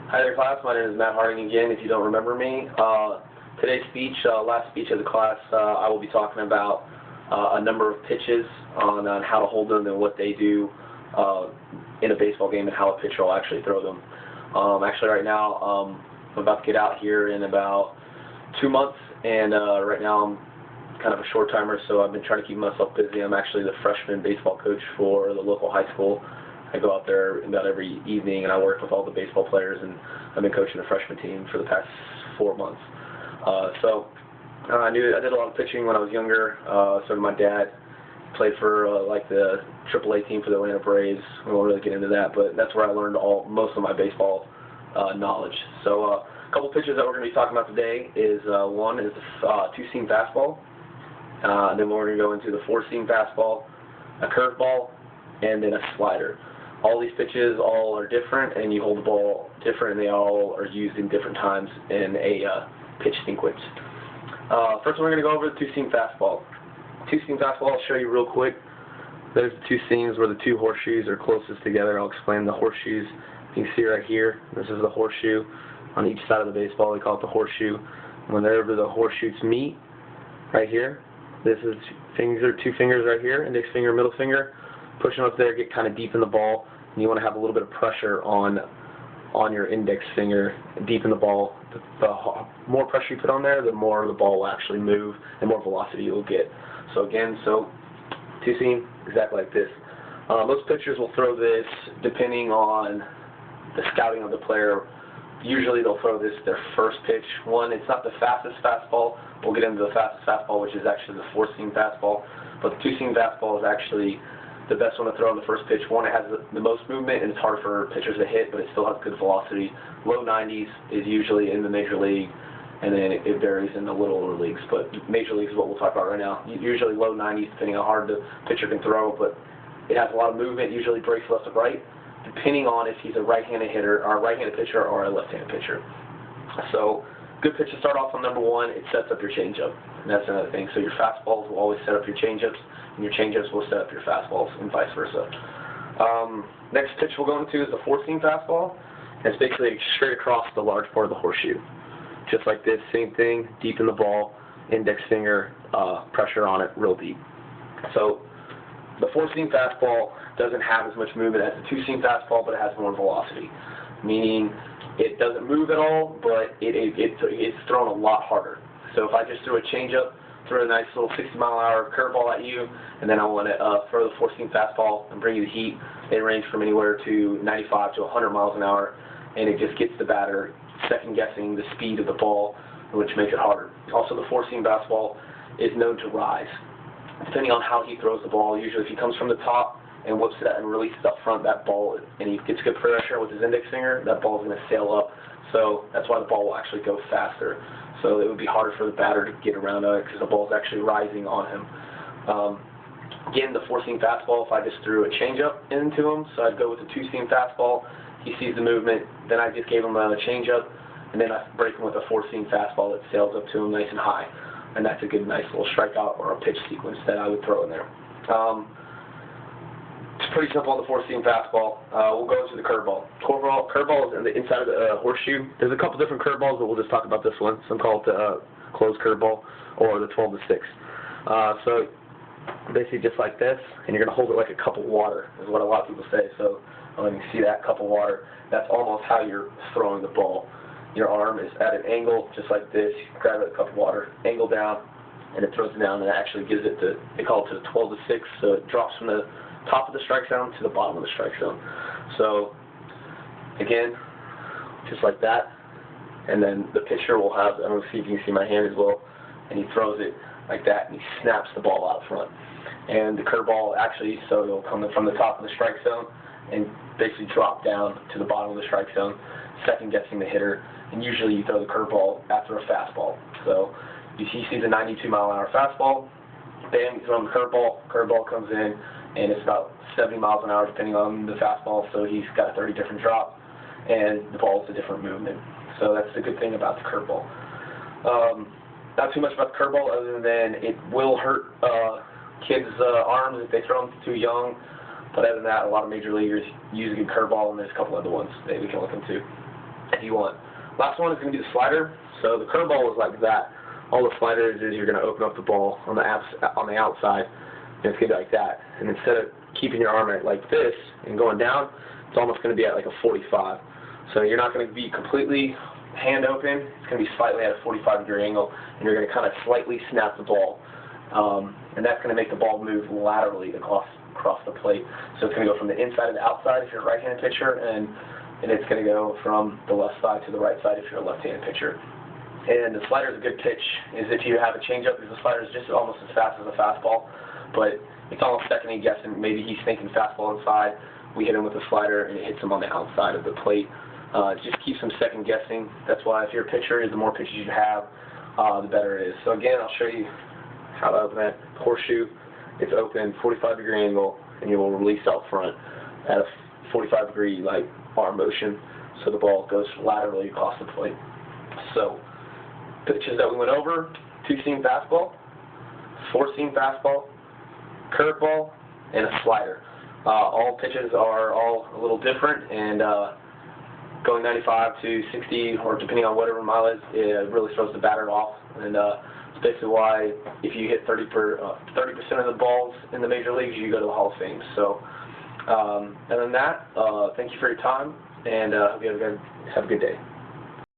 Hi there, class. My name is Matt Harding again, if you don't remember me. Today's speech, last speech of the class, I will be talking about a number of pitches on how to hold them and what they do in a baseball game and how a pitcher will actually throw them. Actually, right now, I'm about to get out here in about 2 months, and right now I'm kind of a short-timer, so I've been trying to keep myself busy. I'm actually the freshman baseball coach for the local high school. I go out there about every evening, and I work with all the baseball players, and I've been coaching the freshman team for the past 4 months. I did a lot of pitching when I was younger. So did my dad. Played for like the AAA team for the Atlanta Braves. We won't really get into that, but that's where I learned most of my baseball knowledge. So a couple pitches that we're going to be talking about today is one is the two-seam fastball. Then we're going to go into the four-seam fastball, a curveball, and then a slider. All these pitches all are different, and you hold the ball different, and they all are used in different times in a pitch sequence. First, we're going to go over the two-seam fastball. Two-seam fastball, I'll show you real quick. There's the two seams where the two horseshoes are closest together. I'll explain the horseshoes. You can see right here, this is the horseshoe. On each side of the baseball, we call it the horseshoe. Whenever the horseshoes meet, right here, this is two fingers right here, index finger, middle finger. Push them up there, get kind of deep in the ball, and you want to have a little bit of pressure on your index finger deep in the ball. The more pressure you put on there, the more the ball will actually move and more velocity you'll get. So again, two-seam, exactly like this. Most pitchers will throw this depending on the scouting of the player. Usually they'll throw this their first pitch. One, it's not the fastest fastball. We'll get into the fastest fastball, which is actually the four-seam fastball. But the two-seam fastball is actually the best one to throw on the first pitch. One, it has the most movement, and it's hard for pitchers to hit, but it still has good velocity. Low 90s is usually in the major league, and then it varies in the littler leagues. But major leagues is what we'll talk about right now. Usually low 90s, depending on how hard the pitcher can throw, but it has a lot of movement, usually breaks left to right, depending on if he's a right-handed hitter, or a right-handed pitcher, or a left-handed pitcher. So, good pitch to start off on number one, it sets up your changeup. And that's another thing. So your fastballs will always set up your changeups, and your changeups will set up your fastballs, and vice versa. Next pitch we'll go into is the four-seam fastball. And it's basically straight across the large part of the horseshoe. Just like this, same thing, deep in the ball, index finger, pressure on it real deep. So the four-seam fastball doesn't have as much movement as the two-seam fastball, but it has more velocity, meaning it doesn't move at all, but it's thrown a lot harder. So if I just threw a changeup, throw a nice little 60-mile-an-hour curveball at you, and then I want to throw the four-seam fastball and bring you the heat, they range from anywhere to 95 to 100 miles an hour, and it just gets the batter second-guessing the speed of the ball, which makes it harder. Also, the four-seam fastball is known to rise. Depending on how he throws the ball, usually if he comes from the top and whips it and releases up front, that ball, and he gets good pressure with his index finger, that ball is going to sail up. So that's why the ball will actually go faster. So it would be harder for the batter to get around it because the ball is actually rising on him. Again, the four-seam fastball, if I just threw a changeup into him, so I'd go with the two-seam fastball, he sees the movement, then I just gave him a changeup, and then I break him with a four-seam fastball that sails up to him nice and high. And that's a good, nice little strikeout or a pitch sequence that I would throw in there. It's pretty simple on the four-seam fastball. We'll go to the curveball. Curveball is in the inside of the horseshoe. There's a couple different curveballs, but we'll just talk about this one. Some call it the closed curveball or the 12 to 6. So basically just like this, and you're going to hold it like a cup of water, is what a lot of people say. So let me see that cup of water. That's almost how you're throwing the ball. Your arm is at an angle, just like this. You grab it, a cup of water, angle down, and it throws it down, and it actually gives it to, they call it to the 12 to 6, so it drops from the top of the strike zone to the bottom of the strike zone. So, again, just like that, and then the pitcher will have, I don't know if you can see my hand as well, and he throws it like that, and he snaps the ball out front. And the curveball actually, so it'll come from the top of the strike zone and basically drop down to the bottom of the strike zone, second-guessing the hitter, and usually you throw the curveball after a fastball. So you see, he sees a 92-mile-an-hour fastball, bam, you throw him the curveball comes in, and it's about 70 miles an hour depending on the fastball, so he's got a 30 different drop, and the ball is a different movement. So that's the good thing about the curveball. Not too much about the curveball other than it will hurt kids' arms if they throw them too young. But other than that, a lot of major leaguers use a good curveball, and there's a couple other ones that we can look into. if you want. Last one is going to be the slider. So the curveball is like that. All the sliders is you're going to open up the ball on the outside, and it's going to be like that. And instead of keeping your arm at like this and going down, it's almost going to be at like a 45. So you're not going to be completely hand open. It's going to be slightly at a 45-degree angle, and you're going to kind of slightly snap the ball. And that's going to make the ball move laterally across the plate. So it's going to go from the inside to the outside if you're a right-handed pitcher, and it's going to go from the left side to the right side if you're a left-handed pitcher. And the slider is a good pitch. Is if you have a changeup, because the slider is just almost as fast as a fastball, but it's almost second guessing. Maybe he's thinking fastball inside. We hit him with the slider, and it hits him on the outside of the plate. It just keeps him second guessing. That's why if you're a pitcher, the more pitches you have, the better it is. So again, I'll show you how to open that horseshoe. It's open, 45-degree angle, and you will release out front at a 45-degree like arm motion, so the ball goes laterally across the plate. So pitches that we went over: 2-seam fastball, 4-seam fastball, curveball, and a slider. All pitches are all a little different, and going 95 to 60, or depending on whatever mile is, it really throws the batter off. And it's basically why if you hit 30% of the balls in the major leagues, you go to the Hall of Fame. So other than that, thank you for your time, and hope you have a good day.